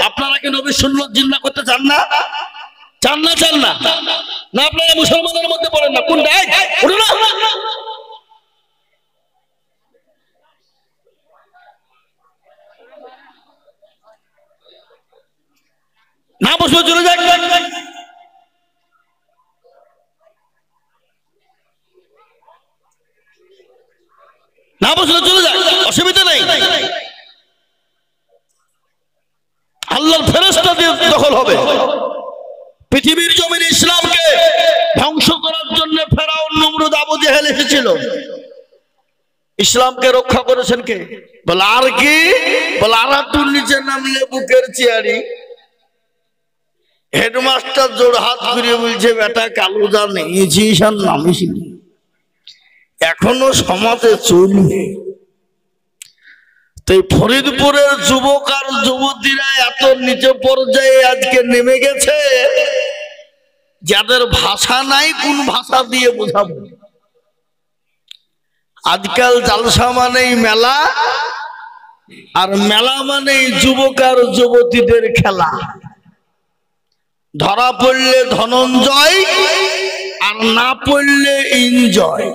আপনারা কি নবীর সুন্নাত জিন্দা করতে চান না? চান না? চান না? না আপনারা মুসলমানের মধ্যে পড়েন না? কোনটা? ওঠো না। না বসবে চলে যাক, না বসলে চলে যাক, অসুবিধা নেই। আল্লাহর ফেরেশতা দিয়ে দখল হবে। পৃথিবীর জমিনে ইসলামকে ধ্বংস করার জন্য ফেরাউন, নমরুদ, আবু জেহেল এসেছিল। ইসলামকে রক্ষা করেছেন কে? বলে আর কি? বলে আরাতুর নিচে নামলে বুকের চেয়ারি। হেডমাস্টার জোর হাত ঘুরিয়ে বলছে, বেটা কালুদা নিয়েছিস আর নামিস, এখনো সমাজে চলবে। তাই ফরিদপুরের যুবক আর যুবতীরা এত নিচে পর্যায়ে আজকে নেমে গেছে, যাদের ভাষা নাই, কোন ভাষা দিয়ে বোঝাবো? আজকাল জালসা মানেই মেলা, আর মেলা মানেই যুবক আর যুবতীদের খেলা। ধরা পড়লে ধনঞ্জয়, আর না পড়লে এনজয়।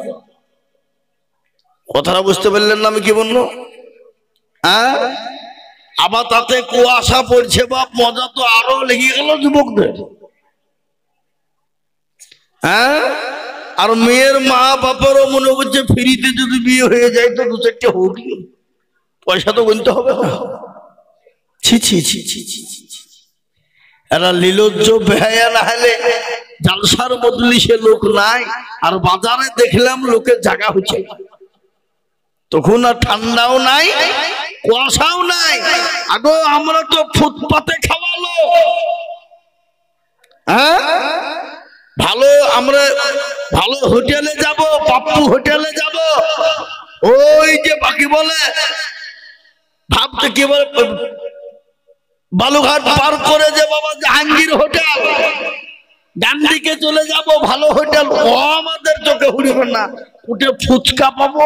কথাটা বুঝতে পারলেন না আমি কি বললো? হ্যাঁ, আবার তাতে কুয়াশা পড়ছে, বাপ মজা তো আরো লেগে গেল যুবকদের। হ্যাঁ, আর মেয়ের মা বাপেরও মনে করছে ফ্রিতে যদি বিয়ে হয়ে যায় তো দু চারটে হোক, পয়সা তো গুনতে হবে। ছি ছি ছি ছি ছি ছি, এরা লীলজ্জ বেহায়া, না হলে জালসার বদলি সে লোক নাই। আর বাজারে দেখলাম লোকের জায়গা হচ্ছে, তখন আর ঠান্ডাও নাই, কুয়াশাও নাই। আগো আমরা তো ফুটপাতে খাওয়ালো। হ্যাঁ, ভালো, আমরা ভালো হোটেলে যাব, পাপ্পু হোটেলে যাব, ওই যে বাকি বলে ভাবতে কি বলে, বালুঘাট পার করে যে বাবা জাহাঙ্গীর হোটেল, ডান দিকে চলে যাব ভালো হোটেল, ও আমাদের চোখে হুড়িবে না। কুটে ফুচকা পাবো,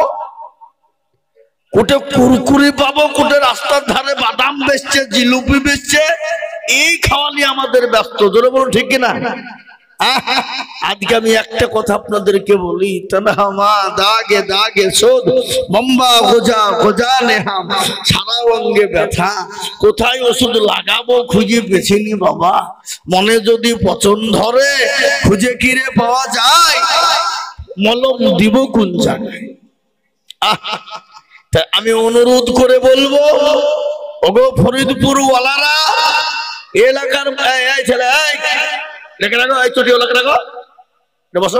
কুটে কুরকুরি পাবো, কুটে রাস্তার ধারে বাদাম বেচছে, জিলুপি বেচছে, এই খাওয়ালি আমাদের ব্যস্ত। জোরে বলুন ঠিক কিনা? আজকে আমি একটা কথা আপনাদেরকে বলি, তনহামা দাগে দাগে শোধ, বম্বা গোজা গোজা নেহাম, সারা অঙ্গে ব্যথা, কোথায় ওষুধ লাগাবো খুঁজে পেছিনি বাবা। মনে যদি পচন ধরে, খুঁজে কিরে পাওয়া যায়, মলম দিব কোন জায়গায়? আমি অনুরোধ করে বলবো, ওগো ফরিদপুর ওয়ালারা, এলাকার ছেলে, লেখে রাখো, এই চটিও লেখে রাখো, বসো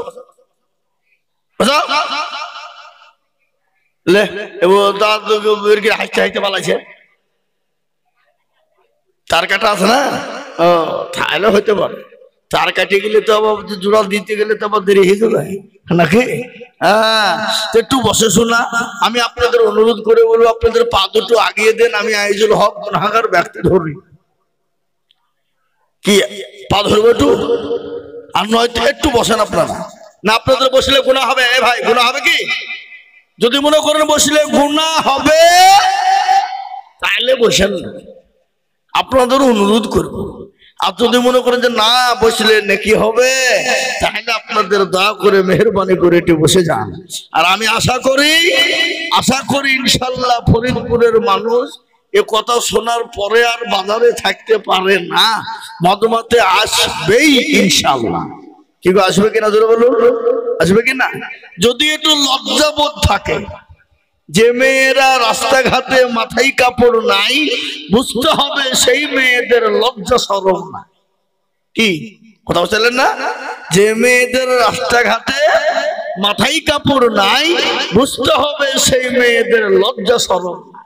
বসো, লে হাসতে হাসতে পালাইছে। তার কাটা আছে না? ও তাহলে হইতে পারে। তার কাটে গেলে তো আবার জোড়া দিতে গেলে তো আবার দেরি হয়ে যাবে নাকি? হ্যাঁ, একটু বসে শোনা। আমি আপনাদের অনুরোধ করে বলবো, আপনাদের পা দুটো আগিয়ে দেন, আমি আইজুল হক গুনাহগার ব্যক্তি ধরি। কি পা ধরবো একটু? আর নয়তো একটু বসেন আপনারা। না আপনাদের বসলে গুনাহ হবে? এ ভাই, গুনাহ হবে কি? যদি মনে করেন বসলে গুনাহ হবে, তাহলে বসেন না, আপনাদের অনুরোধ করবো। আর যদি মনে করেন যে না বসলে নাকি হবে, তাহলে আপনাদের দয়া করে মেহরবানি করে একটু বসে যান। আর আমি আশা করি ইনশাল্লাহ ফরিদপুরের মানুষ এ কথা শোনার পরে আর বাজারে থাকতে পারে না, মদমাতে আসবেই ইনশাল্লাহ। কি গো, আসবে কিনা জোরে বলুন? আসবে কিনা? যদি একটু লজ্জাবোধ থাকে, যে মেয়েরা রাস্তাঘাটে মাথায় কাপড় নাই, বুঝতে হবে সেই মেয়েদের লজ্জা শরম না। কি কথা বলছিলেন না? যে মেয়েদের রাস্তাঘাটে মাথায় কাপড় নাই, বুঝতে হবে সেই মেয়েদের লজ্জা শরম না।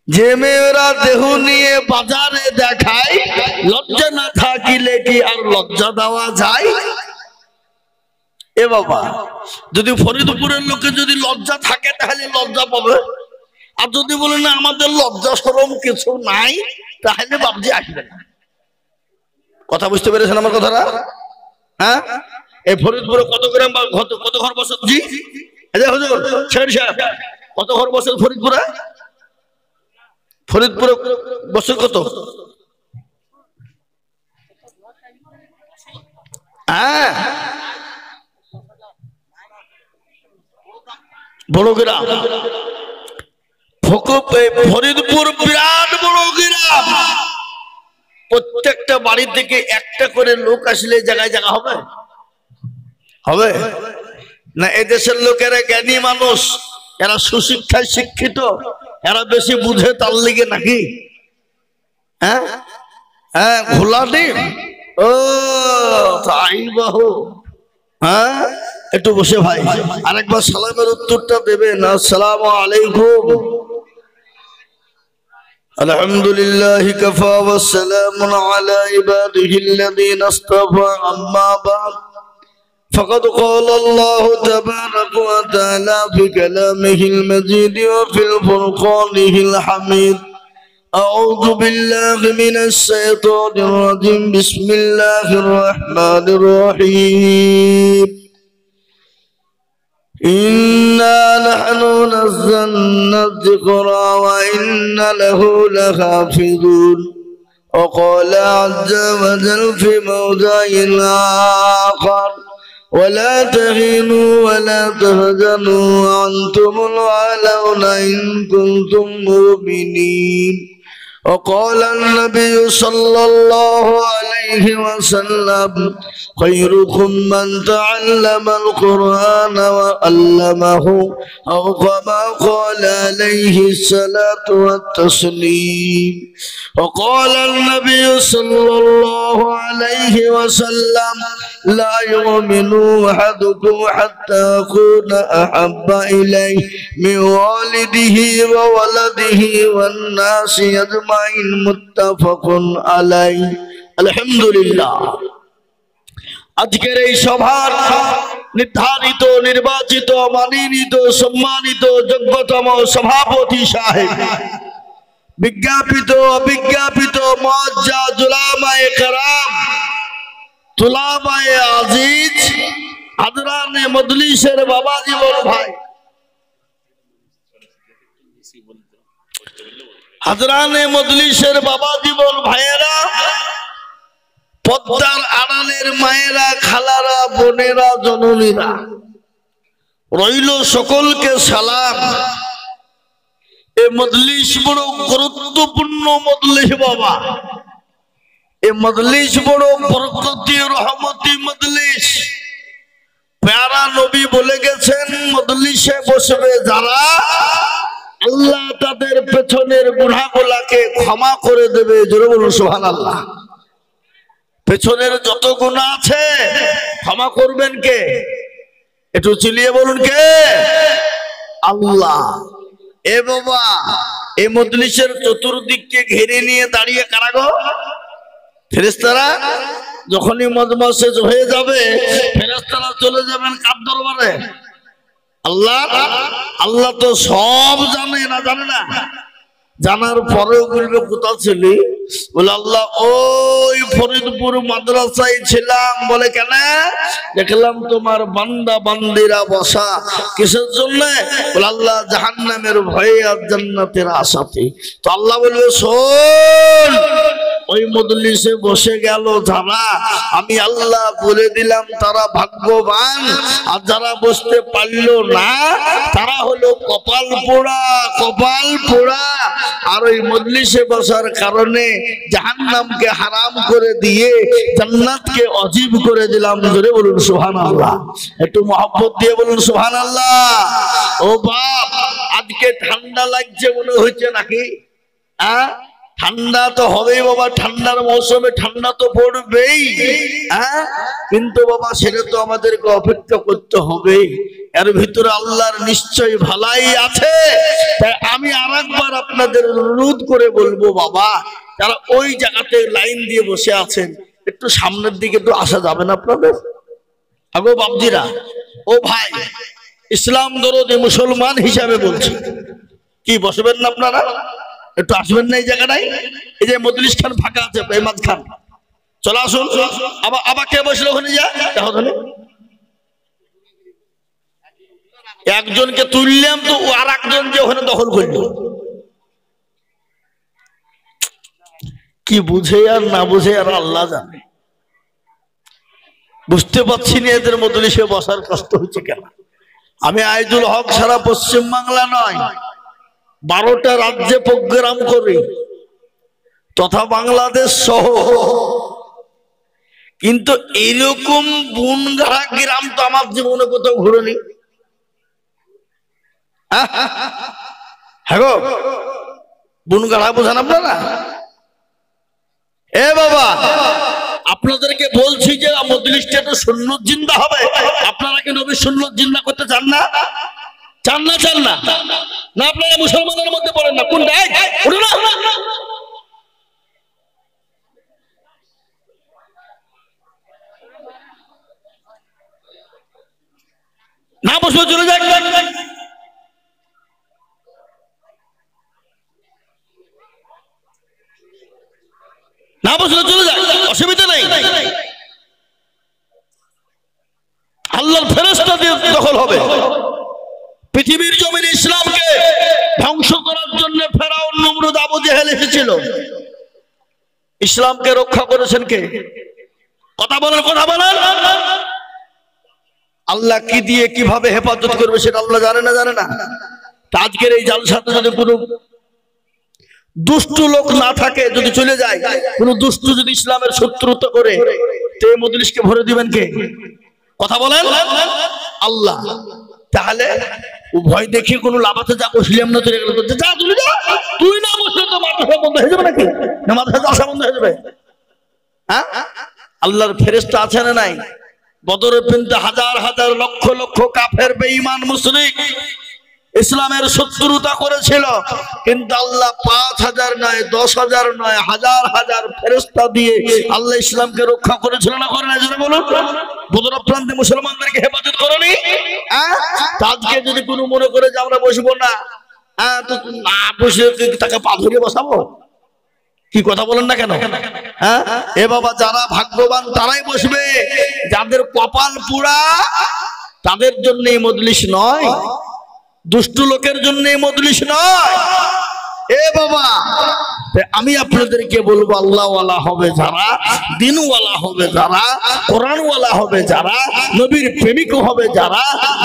যে মেয়েরা দেহ নিয়ে বাজারে দেখায়, লজ্জা না থাকিলে কি আর লজ্জা দেওয়া যায়? এ বাবা, যদি ফরিদপুরের লোকে যদি লজ্জা থাকে তাহলে লজ্জা পাবে। আর যদি বলে না আমাদের লজ্জা শরম কিছু নাই, তাহলে বাবজি আসবে না। কথা বুঝতে পেরেছেন আমার কথাটা? হ্যাঁ, এই ফরিদপুরে কত গ্রাম কত ঘর বসত? জি হুজুর শের সাহেব, কত ঘর বসত ফরিদপুরে? ফরিদপুরে বছর কত? হ্যাঁ, বড় গ্রাম। ফরিদপুর বিরাট বড় গ্রাম। প্রত্যেকটা বাড়ি থেকে একটা করে লোক আসলে জায়গায় জায়গা হবে হবে না? এদেশের লোকেরা জ্ঞানী মানুষ, এরা সুশিক্ষায় শিক্ষিত, এরা বেশি বুঝে তার লিগে নাকি? হ্যাঁ হ্যাঁ, ঘোলা ডিম। ও তাই বাহু। হ্যাঁ, একটু বসে ভাই আরেকবার সালামের উত্তরটা দেবেন। আসসালামু আলাইকুম। আলহামদুলিল্লাহ কাফা ওয়া সালামুন আলা ইবাদিহিল্লাযীনা ইসতাফা, আম্মা বা'দ। فقد قال الله تبارك وتعالى في كلامه المجيد وفي الفرقانه الحميد. أعوذ بالله من الشيطان الرجيم. بسم الله الرحمن الرحيم. إنا نحن نزلنا الذكر وإنا له لحافظون. وقال عز وجل في موضع آخر: ولا تهنوا ولا تحزنوا وأنتم الأعلون إن كنتم مؤمنين. وقال النبي صلى الله عليه وسلم: خيركم من تعلم القرآن وعلمه، أو كما قال عليه الصلاة والتسليم. وقال النبي صلى الله عليه وسلم: لا يؤمن أحدكم حتى أكون أحب إليه من والده وولده والناس أجمعين. متفق عليه. আলহামদুলিল্লাহ। আজকের এই সভার নির্ধারিত, নির্বাচিত, মানিনীত, সম্মানিত, যোগ্যতম সভাপতি সাহেব, বিজ্ঞাপিত অবিজ্ঞাপিত মুআজ্জাজ উলামায়ে কেরাম, তুলাবায়ে আজিজ, হাজরানে মজলিসের বাবা জীবন ভাই, হাজরানে মজলিসের বাবা জীবন ভাইয়েরা, পদ্মার আড়ালের মায়েরা, খালারা, বোনেরা, জননীরা, রইল সকলকে সালাম। এ মজলিস বড় গুরুত্বপূর্ণ মজলিস বাবা। এ মজলিস বড় বরকতি রহমতি মজলিস। প্যারা নবী বলে গেছেন, মজলিসে বসবে যারা, আল্লাহ তাদের পেছনের গুনাহগুলোকে ক্ষমা করে দেবে। জোরে বলুন সুবহানাল্লাহ। পেছনের যত গুনাহ আছে ক্ষমা করবেন কে? একটু চিল্লিয়ে বলুন কে? আল্লাহ। এ বাবা, এই মজলিসের চতুর্দিককে ঘিরে নিয়ে দাঁড়িয়ে কারা গো? ফেরেশতারা। যখনই মজমা শেষ হয়ে যাবে, ফেরেশতারা চলে যাবেন কার দরবারে? আল্লাহ। আল্লাহ তো সব জানে, না জানে না? জানার পরেও বলবে কোথাও ছিলি? বলে আল্লাহ ওই ফরিদপুর মাদ্রাসায় ছিলাম। বলে কেন? দেখলাম তোমার বান্দা বান্দিরা বসা। কিসের জন্য? বলে আল্লাহ জাহান্নামের ভয়ে আর জান্নাতের আশাতে। তো আল্লাহ বলবে শোন, ওই মজলিসে বসে গেল যারা, আমি আল্লাহ বলে দিলাম তারা ভাগ্যবান। আর যারা বসতে পারলো না তারা হলো কপাল পোড়া, কপাল পোড়া। আর ওই মজলিসে বসার কারণে জাহান্নামকে হারাম করে দিয়ে জান্নাতকে অজীব করে দিলাম। জোরে বলুন সুবহানাল্লাহ। একটু মহব্বত দিয়ে বলুন সুবহানাল্লাহ। ও বাপ, আজকে ঠান্ডা লাগছে মনে হচ্ছে নাকি? হ্যাঁ, ঠান্ডা তো হবেই বাবা। ঠান্ডার মৌসুমে ঠান্ডা তো পড়বেই। হ্যাঁ, কিন্তু বাবা সেটা তো আমাদেরকে অপেক্ষা করতে হবে। এর ভিতরে আল্লাহর নিশ্চয়ই ভালাই আছে। তাই আমি আরেকবার আপনাদের অনুরোধ করে বলবো বাবা, যারা ওই জায়গাতে লাইন দিয়ে বসে আছেন, একটু সামনের দিকে একটু আসা যাবে না আপনাদের? আগো বাবজিরা, ও ভাই, ইসলাম দরদি মুসলমান হিসাবে বলছি, কি বসবেন না আপনারা? একটু আসবেন না এই জায়গাটাই? এই যে মজলিস খান ফাঁকা আছে, এই মাঝখান, চলে আসুন। আবার কে বসলো ওখানে? যা দেখো, একজনকে তুললাম তো আর একজন যে ওখানে দখল করলো। কি বুঝে আর না বুঝে আর আল্লাহ জানে। বুঝতে পারছি না এদের মজলিসে বসার কষ্ট হচ্ছে কেন। আমি আইজুল হক সারা পশ্চিম বাংলা নয় 12টা রাজ্যে প্রোগ্রাম করি তথা বাংলাদেশ সহ, কিন্তু এরকম বনগাড়া গ্রাম তো আমার জীবনে কোথাও ঘুরেনি। হ্যাঁ গো, বনগাড়া বোঝান আপনারা? এ বাবা, আপনাদেরকে বলছি যে মজলিসটা একটু সুন্নত জিন্দা হবে। আপনারা কি নবীর সুন্নত জিন্দা করতে চান না? চান না? চান না? না আপনারা মুসলমানের মধ্যে পড়েন না? কোনটা? না বসবে চলে যাক, না বসলে চলে যাক, অসুবিধা নেই। আল্লাহর ফেরেশতা দিয়ে দখল হবে। পৃথিবীর জমিনে ইসলামকে ধ্বংস করার জন্য ফেরাউন, নমরুদ, আবু জেহেল এসেছিল। ইসলামকে রক্ষা করেছেন কে? কথা বলেন, কথা বলেন। আল্লাহ কি দিয়ে কিভাবে হেফাজত করবে সেটা আল্লাহ জানে না? জানে না? আজকের এই জালসাতে যদি কোনো দুষ্টু লোক না থাকে, যদি চলে যায়, কোন দুষ্টু যদি ইসলামের শত্রুতা করে, তো এই মজলিসকে ভরে দিবেন কে? কথা বলেন। আল্লাহ। তাহলে ও ভয় দেখিয়ে কোনো লাভ আছে? যা বসলাম না চলে গেল, যা চলে যা, তুই না বসলে তো মাদ্রাসা বন্ধ হয়ে যাবে নাকি? না মাদ্রাসা জালসা বন্ধ হয়ে যাবে? হ্যাঁ, আল্লাহর ফেরেশতা আছে না নাই? বদরের দিনে হাজার হাজার লক্ষ লক্ষ কাফের বেঈমান মুশরিক ইসলামের শত্রুতা করেছিল, কিন্তু আল্লাহ 5000 নয়, 10,000 নয়, হাজার হাজার ফেরেশতা দিয়ে আল্লাহ ইসলামকে রক্ষা করেছিল না? করে না? জোরে বলুন। বদর প্রান্তে মুসলমানদেরকে হেফাজত করেনি? আজকে যদি কোনো মনে করে যে আমরা বসবো না, তো না বসে তাকে পা ধরে বসাবো? কি কথা বলেন না কেন? হ্যাঁ, এ বাবা, যারা ভাগ্যবান তারাই বসবে, যাদের কপাল পুরা তাদের জন্য এই মজলিস নয়, দুষ্টু লোকের জন্য এই মজলিস নয়। এ বাবা, আমি আপনাদেরকে বলবো, আল্লাহওয়ালা হবে যারা, দিনওয়ালা হবে যারা, কোরআনওয়ালা হবে যারা, নবীর প্রেমিক হবে যারা,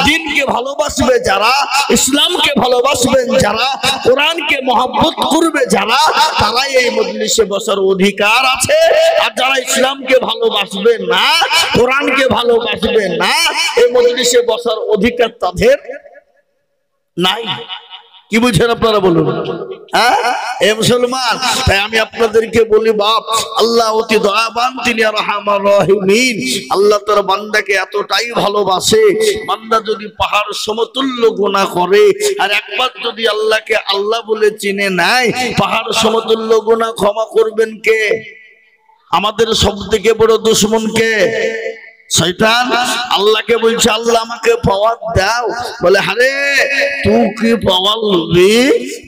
দিনকে ভালোবাসবে যারা, ইসলামকে ভালোবাসবেন যারা, কোরআনকে মহব্বত করবে যারা, তারাই এই মজলিসে বসার অধিকার আছে। আর যারা ইসলামকে ভালোবাসবে না, কোরআনকে ভালোবাসবে না, এই মজলিসে বসার অধিকার তাদের নাই। কি বুঝছেন আপনারা বলুন? হ্যাঁ, এ মুসলমান, তাই আমি আপনাদেরকে বলি, বাপ আল্লাহ অতি দয়াবান, তিনি রহমান রহিমিন। আল্লাহ তার বান্দাকে এতটাই ভালোবাসে, বান্দা যদি পাহাড় সমতুল্য গুনাহ করে আর একবার যদি আল্লাহকে আল্লাহ বলে চিনে নেয়, পাহাড় সমতুল্য গুনাহ ক্ষমা করবেন কে? আমাদের সবথেকে বড় দুশমন কে? শয়তান। আল্লাহকে বলছে, আল্লাহ আমাকে পাওয়ার দাও। বলে, আরে তুই কি পাওয়ার লবি?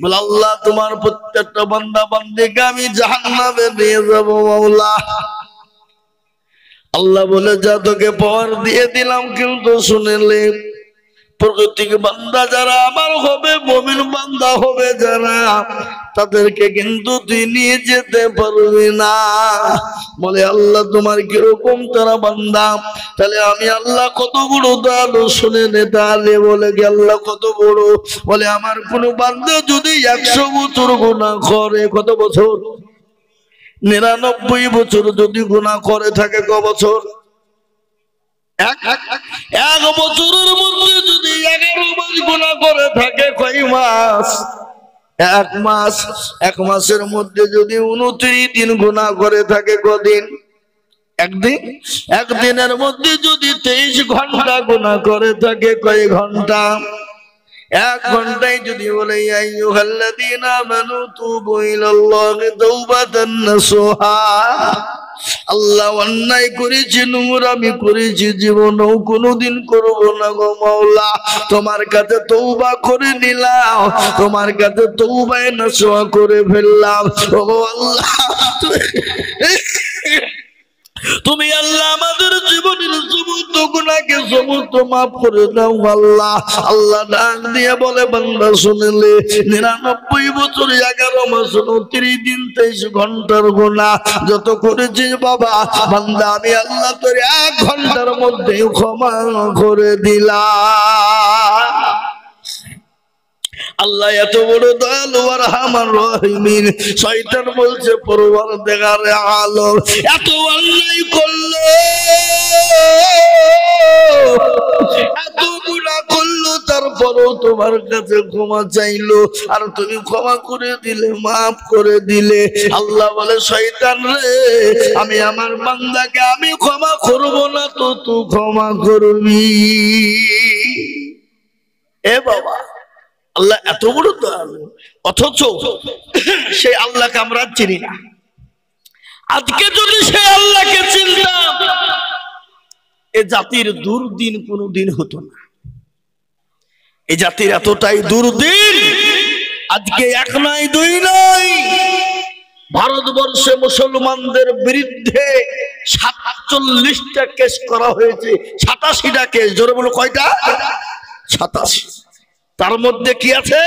বলে, আল্লাহ তোমার প্রত্যেকটা বান্দা বান্দিকে আমি জাহান্নামে নিয়ে যাব মাওলা। আল্লাহ বলে, যা তোকে পাওয়ার দিয়ে দিলাম, কিন্তু শুনেলে প্রকৃতিক বান্দা যারা আমার হবে, মুমিন বান্দা হবে যারা, তাদেরকে কিন্তু তুই নিয়ে যেতে পারবি না। বলে, আল্লাহ তোমার কিরকম তারা বান্দা? তাহলে আমি আল্লাহ কত বড় দয়ালু, শুনে নে। তাহলে বলে কি আল্লাহ কত বড়? বলে, আমার কোন বান্দা যদি 100 বছর গুনাহ করে, কত বছর? 99 বছর যদি গুনাহ করে থাকে, ক বছর? এক বছরের মধ্যে যদি 11 মাস গুনাহ করে থাকে, কয় মাস? 1 মাস। 1 মাসের মধ্যে যদি 29 দিন গুনাহ করে থাকে, কদিন? একদিন। একদিনের মধ্যে যদি 23 ঘন্টা গুনাহ করে থাকে, কয় ঘন্টা? 1 ঘন্টায় যদি বলে, আইয়ুহাল্লাযীনা আমানু তুবু ইলাল্লাহি তাওবাতান নাসুহা, আল্লাহ অন্যায় করেছি, নোংরামি করেছি, জীবনেও কোনোদিন করবো না গো মাওলা, তোমার কাছে তওবা করে নিলাম, তোমার কাছে তওবায়ে নাসুহা করে ফেললাম। ও আল্লাহ, তুমি আল্লাহ আমাদের জীবনের সমস্ত গুনাহকে সমস্ত মাফ করে দাও আল্লাহ। আল্লাহ ডাক দিয়ে বলে, বান্দা শুনলে 99 বছর 11 মাস 29 দিন 23 ঘন্টার গুনাহ যত করেছিস বাবা, বান্দা আমি আল্লাহ তোর 1 ঘন্টার মধ্যে ক্ষমা করে দিলাম। আল্লাহ এত বড় দয়ালু আর রহমান রহিমিন। শয়তান বলছে, পরওয়ারদিগারে আলম এত অন্যায় করলো, এত গুনাহ করলো, তারপরও তোমার কাছে ক্ষমা চাইলো, আর তুমি ক্ষমা করে দিলে, মাফ করে দিলে। আল্লাহ বলে, শয়তান রে, আমি আমার বান্দাকে আমি ক্ষমা করব না তো তুই ক্ষমা করবি। এ বাবা, আল্লাহ এত বড় দয়ালু, অথচ সেই আল্লাহকে আমরা চিনি না। আজকে যদি সেই আল্লাহকে চিনতাম, এ জাতির দুর্দিন কোনদিন হতো না। এই জাতির এতটাই দুর্দিন, আজকে 1 নয় 2 নয়, ভারতবর্ষে মুসলমানদের বিরুদ্ধে 47টা কেস করা হয়েছে। 87টা কেস। জোরে বলো, কয়টা? 87। তার মধ্যে কি আছে?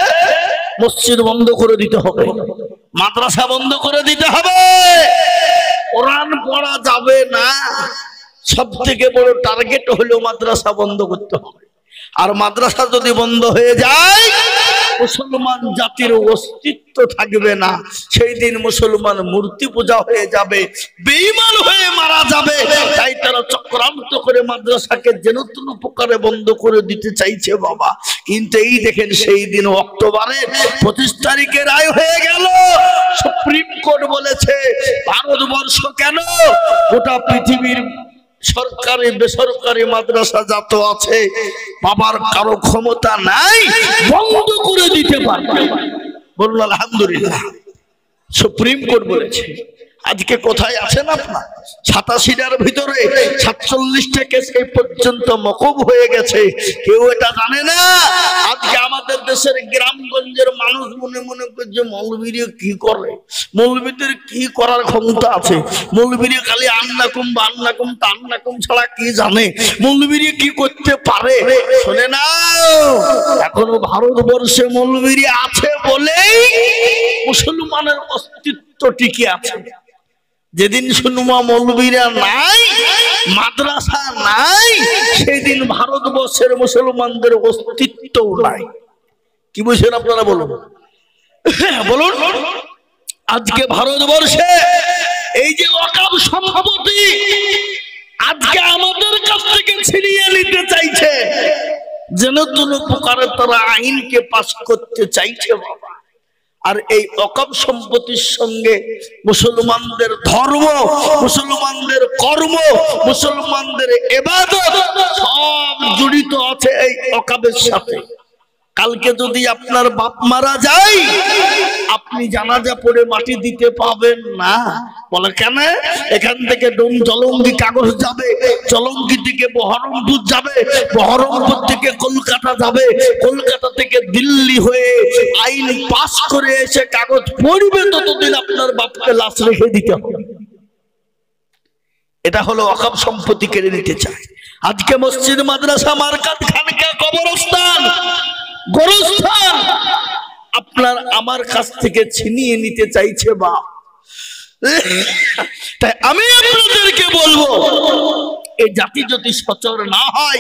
মসজিদ বন্ধ করে দিতে হবে, মাদ্রাসা বন্ধ করে দিতে হবে, কোরআন পড়া যাবে না। সব থেকে বড় টার্গেট হলো মাদ্রাসা বন্ধ করতে হবে। আর মাদ্রাসা যদি বন্ধ হয়ে যায়, মুসলমান জাতির অস্তিত্ব থাকবে না। সেই দিন মুসলমান মূর্তি পূজা হয়ে যাবে, বেঈমান হয়ে মারা যাবে। তাই তারা চক্রান্ত করে মাদ্রাসাকে যেন তেন প্রকারে বন্ধ করে দিতে চাইছে বাবা। কিন্তু এই দেখেন, সেই দিন অক্টোবরের 25 তারিখে রায় হয়ে গেল। সুপ্রিম কোর্ট বলেছে, ভারতবর্ষ কেন, গোটা পৃথিবীর সরকারি বেসরকারি মাদ্রাসা যত আছে, বাবার কারো ক্ষমতা নাই বন্ধ করে দিতে পারবে। বলুন আলহামদুলিল্লাহ। সুপ্রিম কোর্ট বলেছে। আজকে কোথায় আছেন আপনার? 87টার ভিতরে 47টা কেস এই পর্যন্ত মকুব হয়ে গেছে। কেউ এটা জানে না। আজকে আমাদের দেশের গ্রামগঞ্জের মানুষ মনে মনে করছে, মৌলবীরা কি করে, মৌলবীদের কি করার ক্ষমতা আছে, মৌলবীরা খালি আন্নাকুম বান্নাকুম তান্নাকুম ছাড়া কি জানে, মৌলবীরা কি করতে পারে। শুনে না, এখনো ভারতবর্ষে মৌলবীরা আছে বলেই মুসলমানের অস্তিত্ব টিকে আছে। যেদিন শুনবা মৌলবীরা নাই, মাদ্রাসা নাই, সেদিন ভারতবর্ষের মুসলমানদের অস্তিত্বও নাই। কি বুঝছেন আপনারা? বলুন বলুন। আজকে ভারতবর্ষে এই যে ওয়াকফ সম্পত্তি আজকে আমাদের কাছ থেকে ছিনিয়ে নিতে চাইছে, যেন কোনো প্রকারে তারা আইনকে পাস করতে চাইছে বাবা। আর এই ওয়াকফ সম্পত্তির সঙ্গে মুসলমানদের ধর্ম, মুসলমানদের কর্ম, মুসলমানদের ইবাদত সব জড়িত আছে এই ওয়াকফের সাথে। কালকে যদি আপনার বাপ মারা যায়, আপনি জানাজা পড়ে মাটি দিতে পাবেন না। বলে কেন? এখান থেকে ডোম জলঙ্গি কাগজ যাবে, জলঙ্গি থেকে বহরমপুর যাবে, বহরমপুর থেকে কলকাতা যাবে, কলকাতা থেকে দিল্লি হয়ে আইন পাস করে এসে কাগজ পড়বে, ততদিন আপনার বাপকে লাশ রেখে দিতে হবে। এটা হলো ওয়াকফ সম্পত্তি কেড়ে নিতে চায়। আজকে মসজিদ, মাদ্রাসা, মারকাত, খানকা, কবরস্থান, গোরস্থান আপনার আমার কাছ থেকে ছিনিয়ে নিতে চাইছে বাপ। তাই আমি আপনাদেরকে বলবো, এই জাতি যদি সচল না হয়,